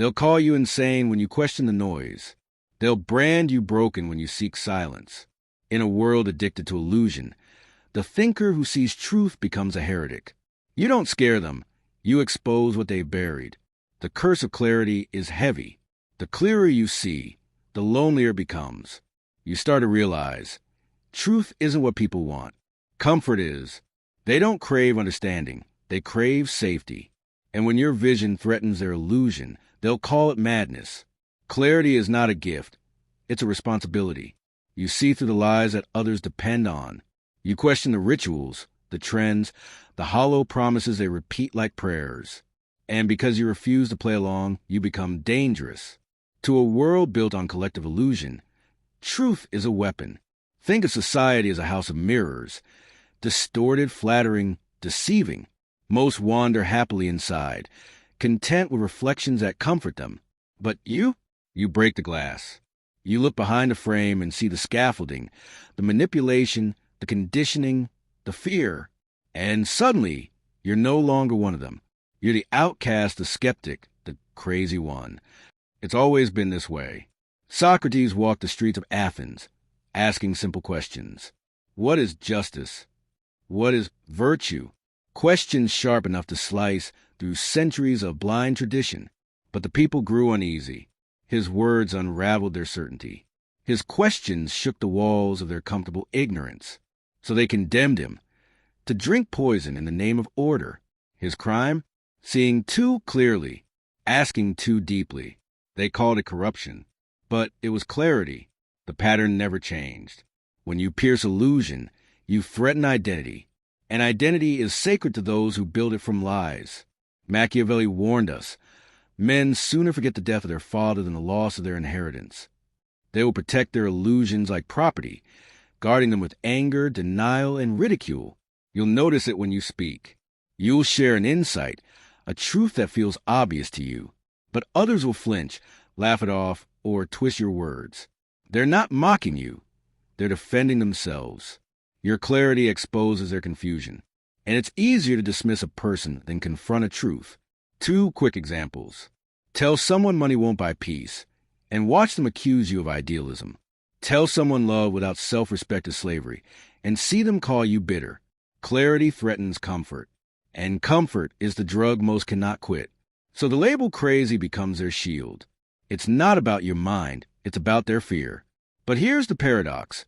They'll call you insane when you question the noise. They'll brand you broken when you seek silence. In a world addicted to illusion, the thinker who sees truth becomes a heretic. You don't scare them. You expose what they've buried. The curse of clarity is heavy. The clearer you see, the lonelier it becomes. You start to realize, truth isn't what people want. Comfort is. They don't crave understanding. They crave safety. And when your vision threatens their illusion, they'll call it madness. Clarity is not a gift. It's a responsibility. You see through the lies that others depend on. You question the rituals, the trends, the hollow promises they repeat like prayers. And because you refuse to play along, you become dangerous. To a world built on collective illusion, truth is a weapon. Think of society as a house of mirrors. Distorted, flattering, deceiving. Most wander happily inside, content with reflections that comfort them. But you break the glass. You look behind the frame and see the scaffolding, the manipulation, the conditioning, the fear. And suddenly, you're no longer one of them. You're the outcast, the skeptic, the crazy one. It's always been this way. Socrates walked the streets of Athens, asking simple questions. What is justice? What is virtue? Questions sharp enough to slice through centuries of blind tradition. But the people grew uneasy. His words unraveled their certainty. His questions shook the walls of their comfortable ignorance. So they condemned him to drink poison in the name of order. His crime? Seeing too clearly, asking too deeply. They called it corruption. But it was clarity. The pattern never changed. When you pierce illusion, you threaten identity. And identity is sacred to those who build it from lies. Machiavelli warned us, men sooner forget the death of their father than the loss of their inheritance. They will protect their illusions like property, guarding them with anger, denial, and ridicule. You'll notice it when you speak. You'll share an insight, a truth that feels obvious to you. But others will flinch, laugh it off, or twist your words. They're not mocking you. They're defending themselves. Your clarity exposes their confusion. And it's easier to dismiss a person than confront a truth. 2 quick examples. Tell someone money won't buy peace, and watch them accuse you of idealism. Tell someone love without self-respect is slavery, and see them call you bitter. Clarity threatens comfort, and comfort is the drug most cannot quit. So the label crazy becomes their shield. It's not about your mind, it's about their fear. But here's the paradox.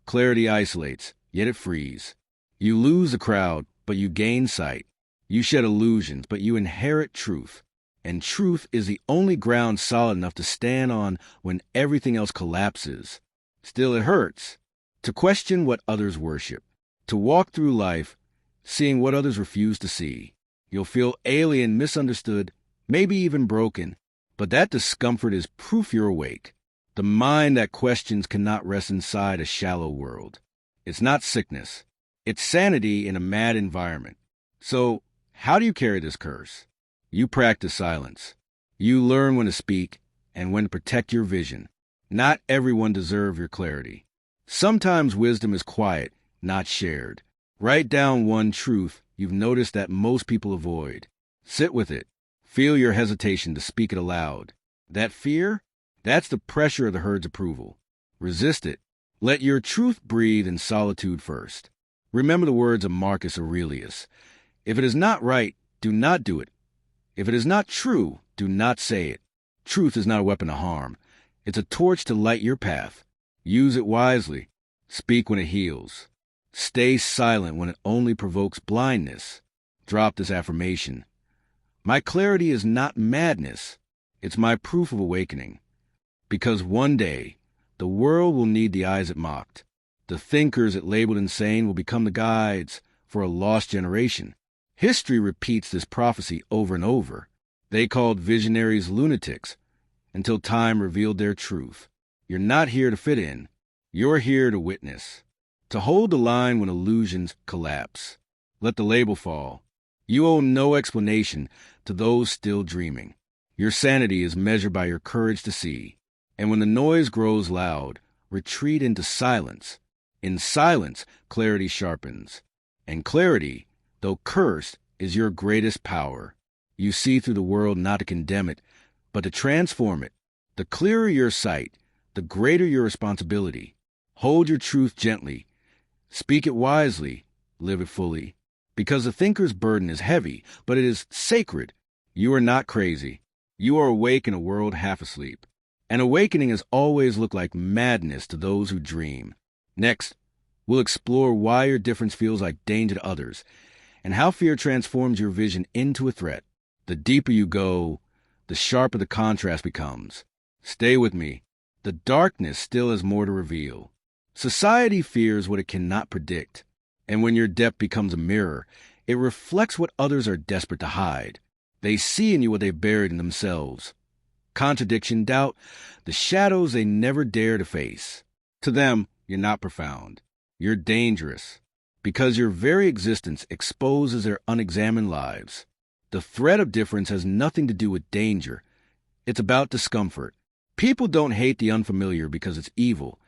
Clarity isolates, yet it frees. You lose the crowd, but you gain sight. You shed illusions, but you inherit truth. And truth is the only ground solid enough to stand on when everything else collapses. Still, it hurts to question what others worship, to walk through life seeing what others refuse to see. You'll feel alien, misunderstood, maybe even broken, but that discomfort is proof you're awake. The mind that questions cannot rest inside a shallow world. It's not sickness. It's sanity in a mad environment. So, how do you carry this curse? You practice silence. You learn when to speak and when to protect your vision. Not everyone deserves your clarity. Sometimes wisdom is quiet, not shared. Write down one truth you've noticed that most people avoid. Sit with it. Feel your hesitation to speak it aloud. That fear? That's the pressure of the herd's approval. Resist it. Let your truth breathe in solitude first. Remember the words of Marcus Aurelius. If it is not right, do not do it. If it is not true, do not say it. Truth is not a weapon of harm. It's a torch to light your path. Use it wisely. Speak when it heals. Stay silent when it only provokes blindness. Drop this affirmation. My clarity is not madness. It's my proof of awakening. Because one day, the world will need the eyes it mocked. The thinkers it labeled insane will become the guides for a lost generation. History repeats this prophecy over and over. They called visionaries lunatics until time revealed their truth. You're not here to fit in. You're here to witness. To hold the line when illusions collapse. Let the label fall. You owe no explanation to those still dreaming. Your sanity is measured by your courage to see. And when the noise grows loud, retreat into silence. In silence, clarity sharpens. And clarity, though cursed, is your greatest power. You see through the world not to condemn it, but to transform it. The clearer your sight, the greater your responsibility. Hold your truth gently. Speak it wisely. Live it fully. Because the thinker's burden is heavy, but it is sacred. You are not crazy. You are awake in a world half asleep. An awakening has always looked like madness to those who dream. Next, we'll explore why your difference feels like danger to others, and how fear transforms your vision into a threat. The deeper you go, the sharper the contrast becomes. Stay with me. The darkness still has more to reveal. Society fears what it cannot predict, and when your depth becomes a mirror, it reflects what others are desperate to hide. They see in you what they buried in themselves. Contradiction, doubt, the shadows they never dare to face. To them, you're not profound. You're dangerous, because your very existence exposes their unexamined lives. The threat of difference has nothing to do with danger. It's about discomfort. People don't hate the unfamiliar because it's evil.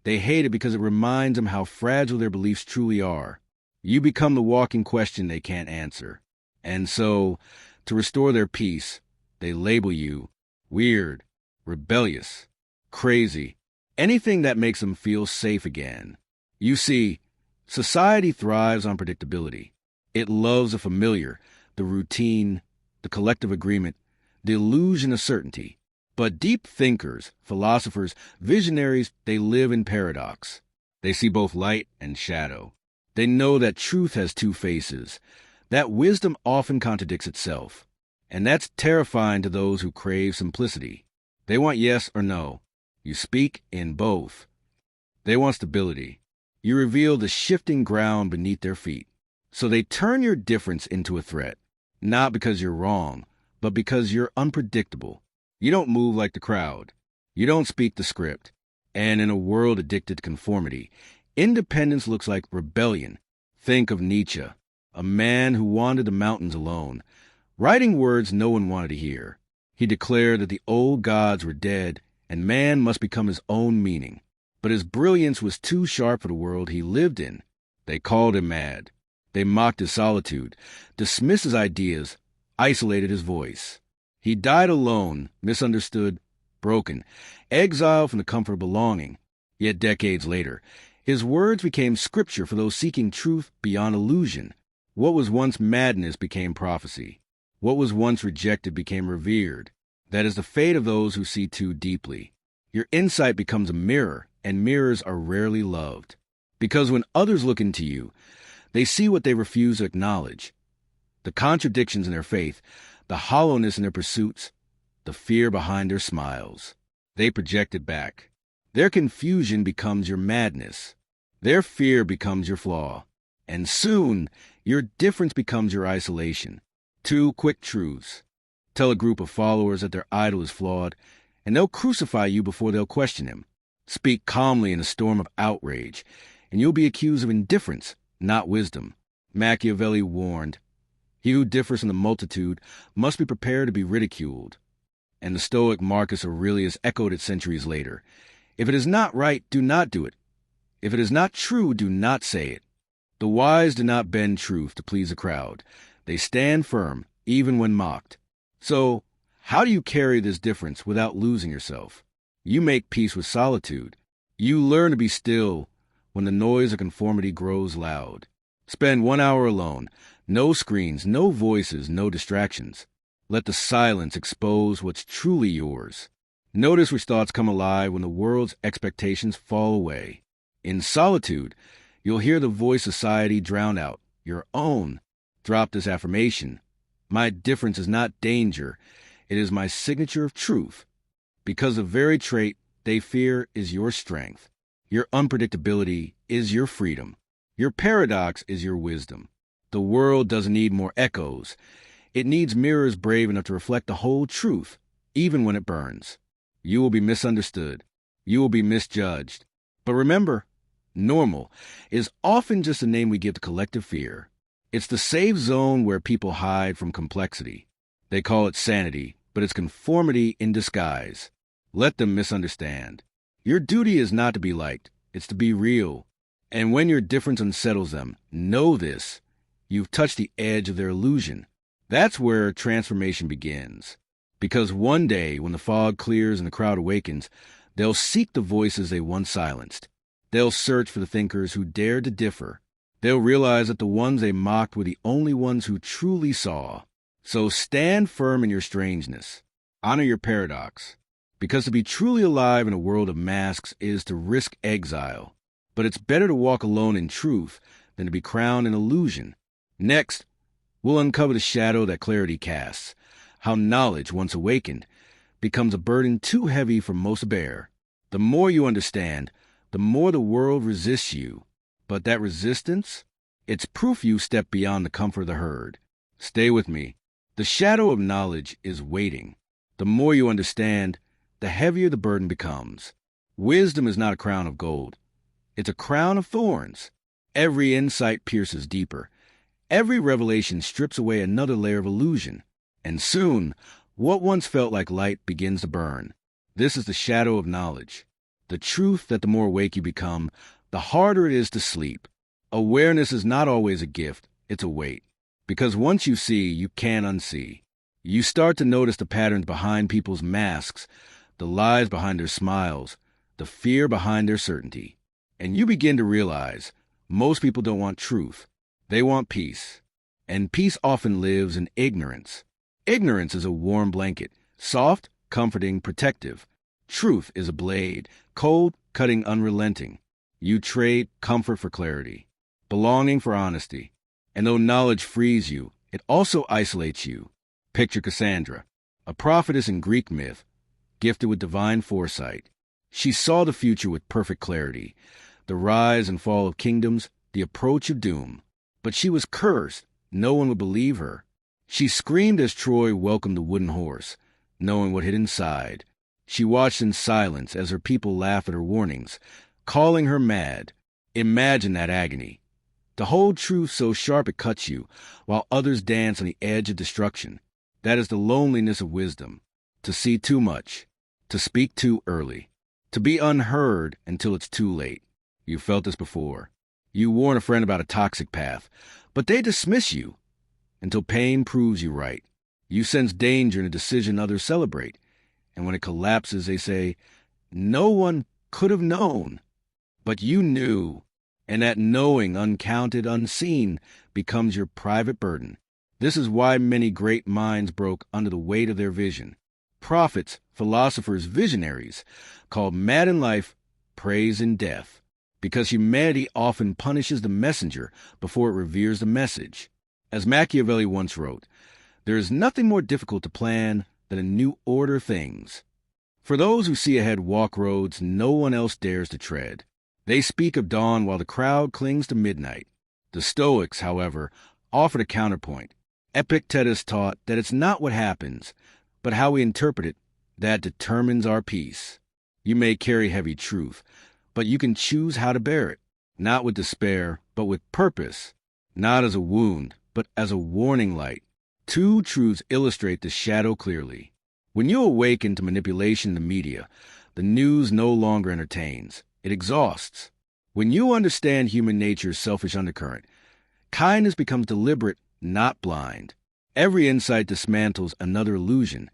They hate it because it reminds them how fragile their beliefs truly are. You become the walking question they can't answer. And so, to restore their peace, they label you weird, rebellious, crazy, anything that makes them feel safe again. You see, society thrives on predictability. It loves the familiar, the routine, the collective agreement, the illusion of certainty. But deep thinkers, philosophers, visionaries, they live in paradox. They see both light and shadow. They know that truth has two faces, that wisdom often contradicts itself. And that's terrifying to those who crave simplicity. They want yes or no. You speak in both. They want stability. You reveal the shifting ground beneath their feet. So they turn your difference into a threat, not because you're wrong, but because you're unpredictable. You don't move like the crowd. You don't speak the script. And in a world addicted to conformity, independence looks like rebellion. Think of Nietzsche, a man who wandered the mountains alone, writing words no one wanted to hear. He declared that the old gods were dead and man must become his own meaning. But his brilliance was too sharp for the world he lived in. They called him mad. They mocked his solitude, dismissed his ideas, isolated his voice. He died alone, misunderstood, broken, exiled from the comfort of belonging. Yet decades later, his words became scripture for those seeking truth beyond illusion. What was once madness became prophecy. What was once rejected became revered. That is the fate of those who see too deeply. Your insight becomes a mirror, and mirrors are rarely loved. Because when others look into you, they see what they refuse to acknowledge. The contradictions in their faith, the hollowness in their pursuits, the fear behind their smiles. They project it back. Their confusion becomes your madness. Their fear becomes your flaw. And soon, your difference becomes your isolation. Two quick truths. Tell a group of followers that their idol is flawed, and they'll crucify you before they'll question him. Speak calmly in a storm of outrage, and you'll be accused of indifference, not wisdom. Machiavelli warned, "He who differs from the multitude must be prepared to be ridiculed." And the Stoic Marcus Aurelius echoed it centuries later. If it is not right, do not do it. If it is not true, do not say it. The wise do not bend truth to please a crowd. They stand firm, even when mocked. So, how do you carry this difference without losing yourself? You make peace with solitude. You learn to be still when the noise of conformity grows loud. Spend 1 hour alone. No screens, no voices, no distractions. Let the silence expose what's truly yours. Notice which thoughts come alive when the world's expectations fall away. In solitude, you'll hear the voice of society drown out, your own. Drop this affirmation. My difference is not danger. It is my signature of truth. Because the very trait they fear is your strength. Your unpredictability is your freedom. Your paradox is your wisdom. The world doesn't need more echoes. It needs mirrors brave enough to reflect the whole truth, even when it burns. You will be misunderstood. You will be misjudged. But remember, normal is often just a name we give to collective fear. It's the safe zone where people hide from complexity. They call it sanity, but it's conformity in disguise. Let them misunderstand. Your duty is not to be liked. It's to be real. And when your difference unsettles them, know this. You've touched the edge of their illusion. That's where transformation begins. Because one day, when the fog clears and the crowd awakens, they'll seek the voices they once silenced. They'll search for the thinkers who dared to differ. They'll realize that the ones they mocked were the only ones who truly saw. So stand firm in your strangeness. Honor your paradox. Because to be truly alive in a world of masks is to risk exile. But it's better to walk alone in truth than to be crowned in illusion. Next, we'll uncover the shadow that clarity casts. How knowledge, once awakened, becomes a burden too heavy for most to bear. The more you understand, the more the world resists you. But that resistance, it's proof you step beyond the comfort of the herd. Stay with me. The shadow of knowledge is waiting. The more you understand, the heavier the burden becomes. Wisdom is not a crown of gold. It's a crown of thorns. Every insight pierces deeper. Every revelation strips away another layer of illusion. And soon, what once felt like light begins to burn. This is the shadow of knowledge. The truth that the more awake you become, the harder it is to sleep. Awareness is not always a gift, it's a weight. Because once you see, you can't unsee. You start to notice the patterns behind people's masks, the lies behind their smiles, the fear behind their certainty. And you begin to realize most people don't want truth. They want peace. And peace often lives in ignorance. Ignorance is a warm blanket, soft, comforting, protective. Truth is a blade, cold, cutting, unrelenting. You trade comfort for clarity, belonging for honesty. And though knowledge frees you, it also isolates you. Picture Cassandra, a prophetess in Greek myth, gifted with divine foresight. She saw the future with perfect clarity, the rise and fall of kingdoms, the approach of doom. But she was cursed. No one would believe her. She screamed as Troy welcomed the wooden horse, knowing what hid inside. She watched in silence as her people laughed at her warnings, calling her mad. Imagine that agony. To hold truth so sharp it cuts you, while others dance on the edge of destruction. That is the loneliness of wisdom. To see too much. To speak too early. To be unheard until it's too late. You felt this before. You warn a friend about a toxic path, but they dismiss you until pain proves you right. You sense danger in a decision others celebrate, and when it collapses, they say, "No one could have known." But you knew, and that knowing, uncounted, unseen, becomes your private burden. This is why many great minds broke under the weight of their vision. Prophets, philosophers, visionaries, called mad in life, praised in death. Because humanity often punishes the messenger before it reveres the message. As Machiavelli once wrote, there is nothing more difficult to plan than a new order of things. For those who see ahead walk roads no one else dares to tread. They speak of dawn while the crowd clings to midnight. The Stoics, however, offered a counterpoint. Epictetus taught that it's not what happens, but how we interpret it, that determines our peace. You may carry heavy truth, but you can choose how to bear it, not with despair, but with purpose, not as a wound, but as a warning light. Two truths illustrate the shadow clearly. When you awaken to manipulation in the media, the news no longer entertains. It exhausts. When you understand human nature's selfish undercurrent, kindness becomes deliberate, not blind. Every insight dismantles another illusion,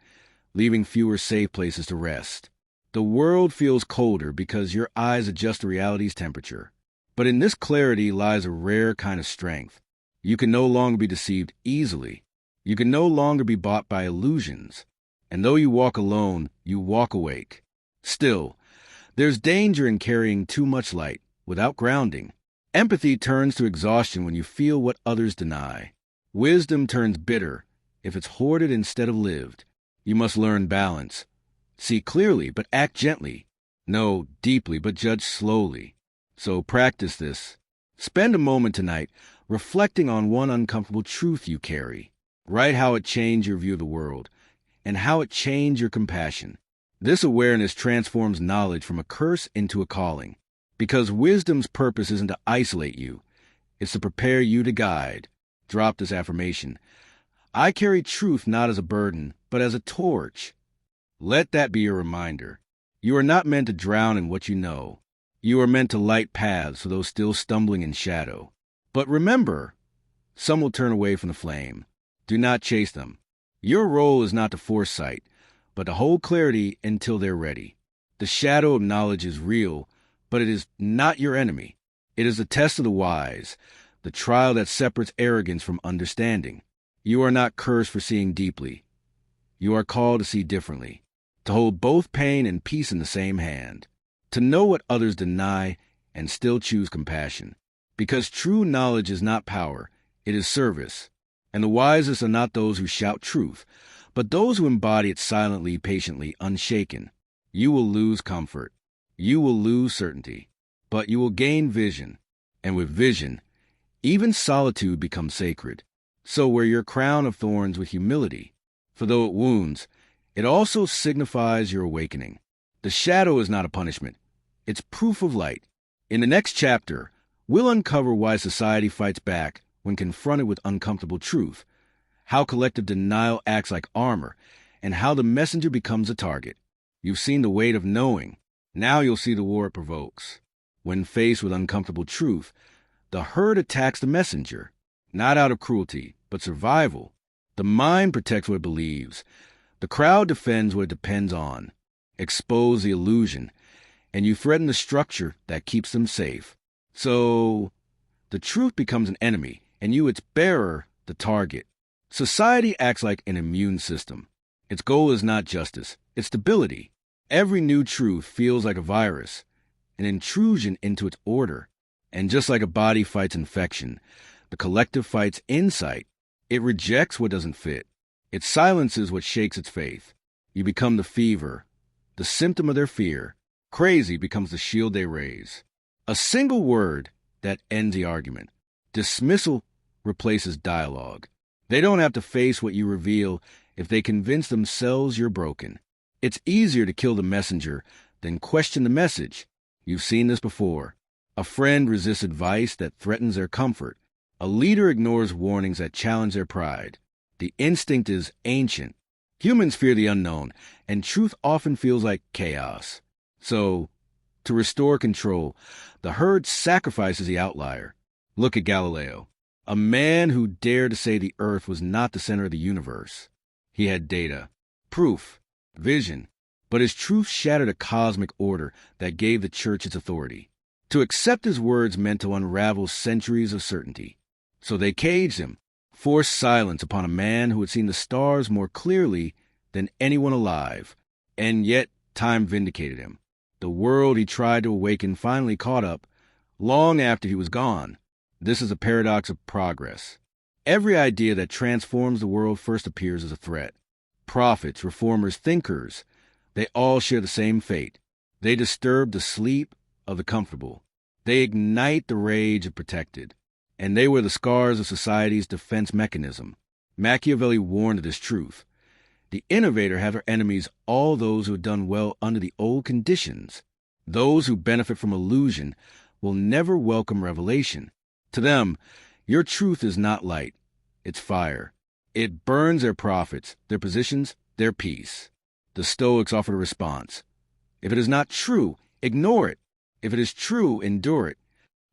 leaving fewer safe places to rest. The world feels colder because your eyes adjust to reality's temperature. But in this clarity lies a rare kind of strength. You can no longer be deceived easily. You can no longer be bought by illusions. And though you walk alone, you walk awake. Still, there's danger in carrying too much light without grounding. Empathy turns to exhaustion when you feel what others deny. Wisdom turns bitter if it's hoarded instead of lived. You must learn balance. See clearly, but act gently. Know deeply, but judge slowly. So practice this. Spend a moment tonight reflecting on one uncomfortable truth you carry. Write how it changed your view of the world and how it changed your compassion. This awareness transforms knowledge from a curse into a calling. Because wisdom's purpose isn't to isolate you, it's to prepare you to guide. Drop this affirmation. I carry truth not as a burden, but as a torch. Let that be your reminder. You are not meant to drown in what you know. You are meant to light paths for those still stumbling in shadow. But remember, some will turn away from the flame. Do not chase them. Your role is not to force sight, but to hold clarity until they're ready. The shadow of knowledge is real, but it is not your enemy. It is the test of the wise, the trial that separates arrogance from understanding. You are not cursed for seeing deeply. You are called to see differently, to hold both pain and peace in the same hand, to know what others deny and still choose compassion. Because true knowledge is not power, it is service. And the wisest are not those who shout truth, but those who embody it silently, patiently, unshaken. You will lose comfort. You will lose certainty. But you will gain vision. And with vision, even solitude becomes sacred. So wear your crown of thorns with humility. For though it wounds, it also signifies your awakening. The shadow is not a punishment. It's proof of light. In the next chapter, we'll uncover why society fights back when confronted with uncomfortable truth, how collective denial acts like armor, and how the messenger becomes a target. You've seen the weight of knowing. Now you'll see the war it provokes. When faced with uncomfortable truth, the herd attacks the messenger, not out of cruelty, but survival. The mind protects what it believes. The crowd defends what it depends on. Expose the illusion, and you threaten the structure that keeps them safe. So, the truth becomes an enemy, and you, its bearer, the target. Society acts like an immune system. Its goal is not justice, it's stability. Every new truth feels like a virus, an intrusion into its order. And just like a body fights infection, the collective fights insight. It rejects what doesn't fit. It silences what shakes its faith. You become the fever, the symptom of their fear. Crazy becomes the shield they raise. A single word that ends the argument. Dismissal replaces dialogue. They don't have to face what you reveal if they convince themselves you're broken. It's easier to kill the messenger than question the message. You've seen this before. A friend resists advice that threatens their comfort. A leader ignores warnings that challenge their pride. The instinct is ancient. Humans fear the unknown, and truth often feels like chaos. So, to restore control, the herd sacrifices the outlier. Look at Galileo, a man who dared to say the earth was not the center of the universe. He had data, proof, vision, but his truth shattered a cosmic order that gave the church its authority. To accept his words meant to unravel centuries of certainty. So they caged him, forced silence upon a man who had seen the stars more clearly than anyone alive. And yet time vindicated him. The world he tried to awaken finally caught up, long after he was gone. This is a paradox of progress. Every idea that transforms the world first appears as a threat. Prophets, reformers, thinkers, they all share the same fate. They disturb the sleep of the comfortable. They ignite the rage of protected. And they were the scars of society's defense mechanism. Machiavelli warned of this truth. The innovator had her enemies all those who had done well under the old conditions. Those who benefit from illusion will never welcome revelation. To them, your truth is not light, it's fire. It burns their profits, their positions, their peace. The Stoics offered a response. If it is not true, ignore it. If it is true, endure it.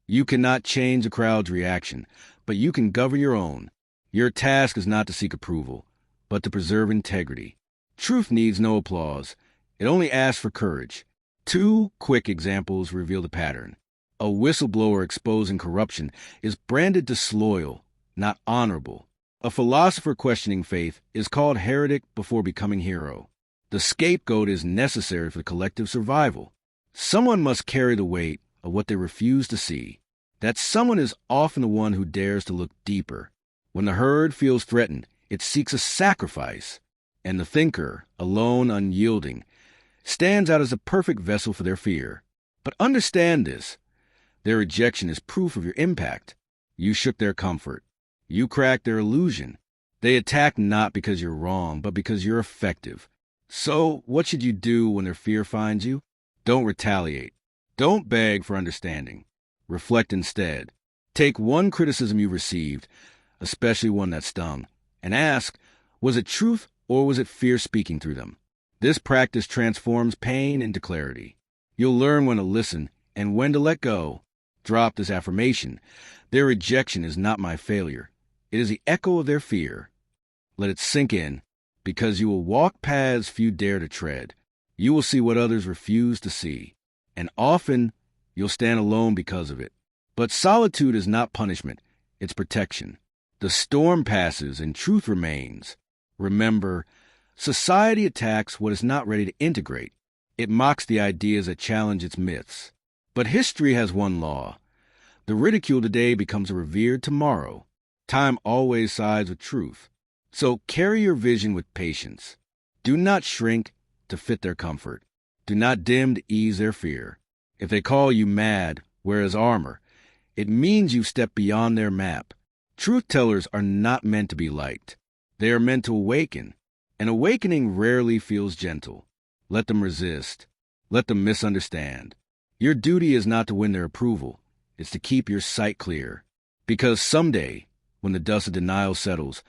You cannot change the crowd's reaction, but you can govern your own. Your task is not to seek approval, but to preserve integrity. Truth needs no applause. It only asks for courage. 2 quick examples reveal the pattern. A whistleblower exposing corruption is branded disloyal, not honorable. A philosopher questioning faith is called heretic before becoming hero. The scapegoat is necessary for collective survival. Someone must carry the weight of what they refuse to see. That someone is often the one who dares to look deeper. When the herd feels threatened, it seeks a sacrifice. And the thinker, alone, unyielding, stands out as a perfect vessel for their fear. But understand this. Their rejection is proof of your impact. You shook their comfort. You cracked their illusion. They attack not because you're wrong, but because you're effective. So, what should you do when their fear finds you? Don't retaliate. Don't beg for understanding. Reflect instead. Take one criticism you received, especially one that stung, and ask, was it truth or was it fear speaking through them? This practice transforms pain into clarity. You'll learn when to listen and when to let go. Drop this affirmation. Their rejection is not my failure. It is the echo of their fear. Let it sink in. because you will walk paths few dare to tread. You will see what others refuse to see, and often you'll stand alone because of it. But solitude is not punishment, it's protection. The storm passes and truth remains. Remember, society attacks what is not ready to integrate. It mocks the ideas that challenge its myths. But history has one law. The ridicule today becomes revered tomorrow. Time always sides with truth. So carry your vision with patience. Do not shrink to fit their comfort. Do not dim to ease their fear. If they call you mad, wear as armor. It means you've stepped beyond their map. Truth tellers are not meant to be liked. They are meant to awaken. An awakening rarely feels gentle. Let them resist. Let them misunderstand. Your duty is not to win their approval. It's to keep your sight clear. Because someday, when the dust of denial settles,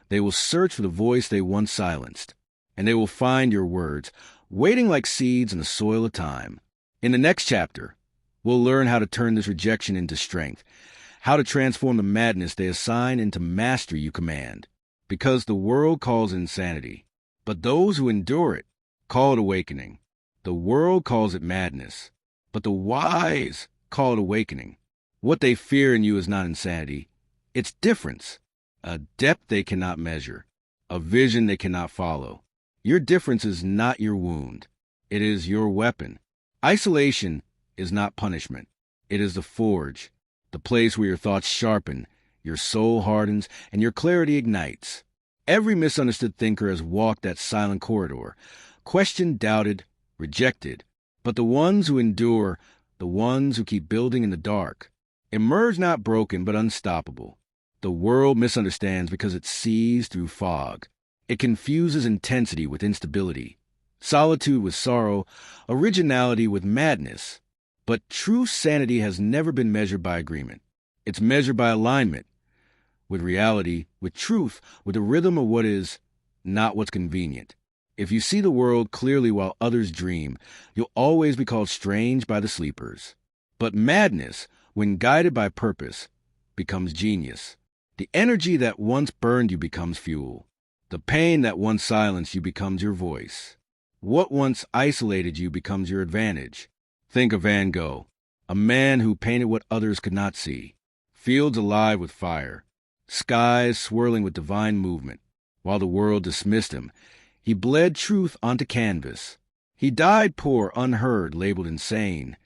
they will search for the voice they once silenced. And they will find your words, waiting like seeds in the soil of time. In the next chapter, we'll learn how to turn this rejection into strength, how to transform the madness they assign into mastery you command. Because the world calls insanity, but those who endure it call it awakening. The world calls it madness, but the wise call it awakening. What they fear in you is not insanity, it's difference, a depth they cannot measure, a vision they cannot follow. Your difference is not your wound, it is your weapon. Isolation is not punishment, it is the forge, the place where your thoughts sharpen, your soul hardens, and your clarity ignites. Every misunderstood thinker has walked that silent corridor, questioned, doubted, rejected. But the ones who endure, the ones who keep building in the dark, emerge not broken but unstoppable. The world misunderstands because it sees through fog. It confuses intensity with instability, solitude with sorrow, originality with madness. But true sanity has never been measured by agreement. It's measured by alignment, with reality, with truth, with the rhythm of what is, not what's convenient. If you see the world clearly while others dream, you'll always be called strange by the sleepers. But madness, when guided by purpose, becomes genius. The energy that once burned you becomes fuel. The pain that once silenced you becomes your voice. What once isolated you becomes your advantage. Think of Van Gogh, a man who painted what others could not see. Fields alive with fire, skies swirling with divine movement. While the world dismissed him, he bled truth onto canvas. He died poor, unheard, labeled insane.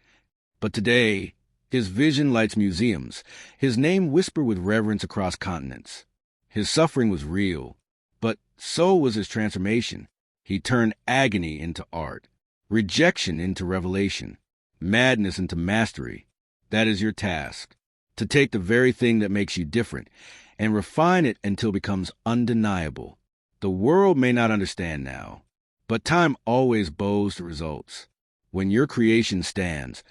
But today, his vision lights museums. His name whispered with reverence across continents. His suffering was real, but so was his transformation. He turned agony into art, rejection into revelation, madness into mastery. That is your task, to take the very thing that makes you different and refine it until it becomes undeniable. The world may not understand now, but time always bows the results. When your creation stands,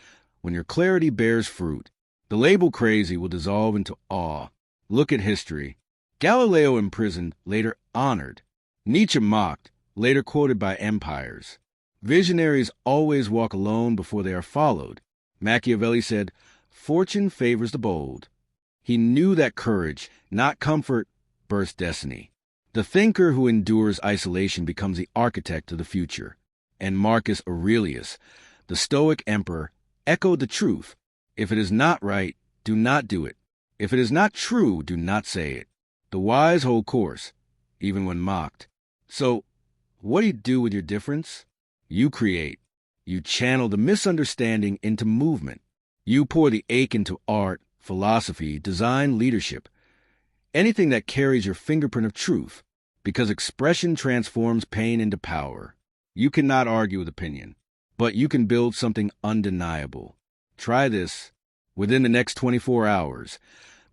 when your clarity bears fruit, the label crazy will dissolve into awe. Look at history. Galileo imprisoned, later honored. Nietzsche mocked, later quoted by empires. Visionaries always walk alone before they are followed. Machiavelli said, "Fortune favors the bold." He knew that courage, not comfort, births destiny. The thinker who endures isolation becomes the architect of the future. And Marcus Aurelius, the Stoic emperor, echoed the truth. If it is not right, do not do it. If it is not true, do not say it. The wise hold course, even when mocked. So, what do you do with your difference? You create. You channel the misunderstanding into movement. You pour the ache into art, philosophy, design, leadership. Anything that carries your fingerprint of truth, because expression transforms pain into power. You cannot argue with opinion, but you can build something undeniable. Try this. Within the next 24 hours,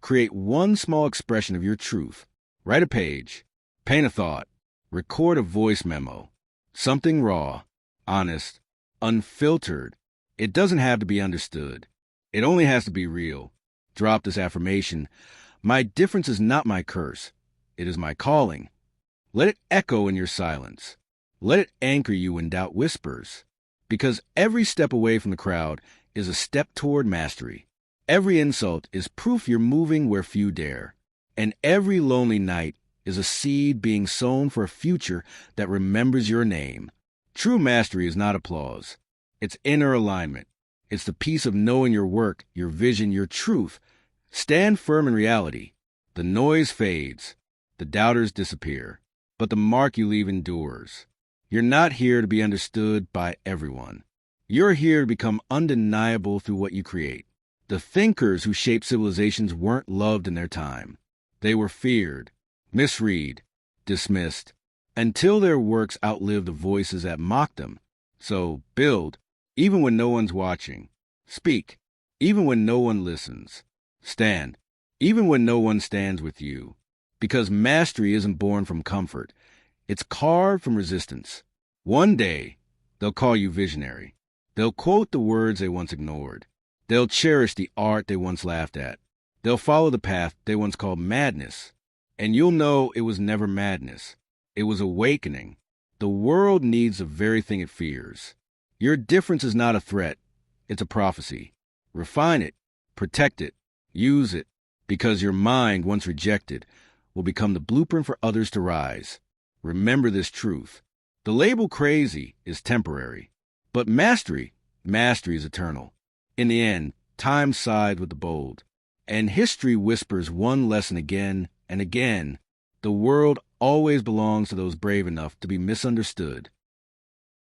create one small expression of your truth. Write a page, paint a thought, record a voice memo. Something raw, honest, unfiltered. It doesn't have to be understood. It only has to be real. Drop this affirmation. My difference is not my curse. It is my calling. Let it echo in your silence. Let it anchor you when doubt whispers. Because every step away from the crowd is a step toward mastery. Every insult is proof you're moving where few dare. And every lonely night is a seed being sown for a future that remembers your name. True mastery is not applause. It's inner alignment. It's the peace of knowing your work, your vision, your truth. Stand firm in reality. The noise fades. The doubters disappear. But the mark you leave endures. You're not here to be understood by everyone. You're here to become undeniable through what you create. The thinkers who shaped civilizations weren't loved in their time. They were feared, misread, dismissed, until their works outlived the voices that mocked them. So build, even when no one's watching. Speak, even when no one listens. Stand, even when no one stands with you. Because mastery isn't born from comfort. It's carved from resistance. One day, they'll call you visionary. They'll quote the words they once ignored. They'll cherish the art they once laughed at. They'll follow the path they once called madness. And you'll know it was never madness. It was awakening. The world needs the very thing it fears. Your difference is not a threat. It's a prophecy. Refine it. Protect it. Use it. Because your mind, once rejected, will become the blueprint for others to rise. Remember this truth. The label crazy is temporary. But mastery is eternal. In the end, time sides with the bold. And history whispers one lesson again and again. The world always belongs to those brave enough to be misunderstood.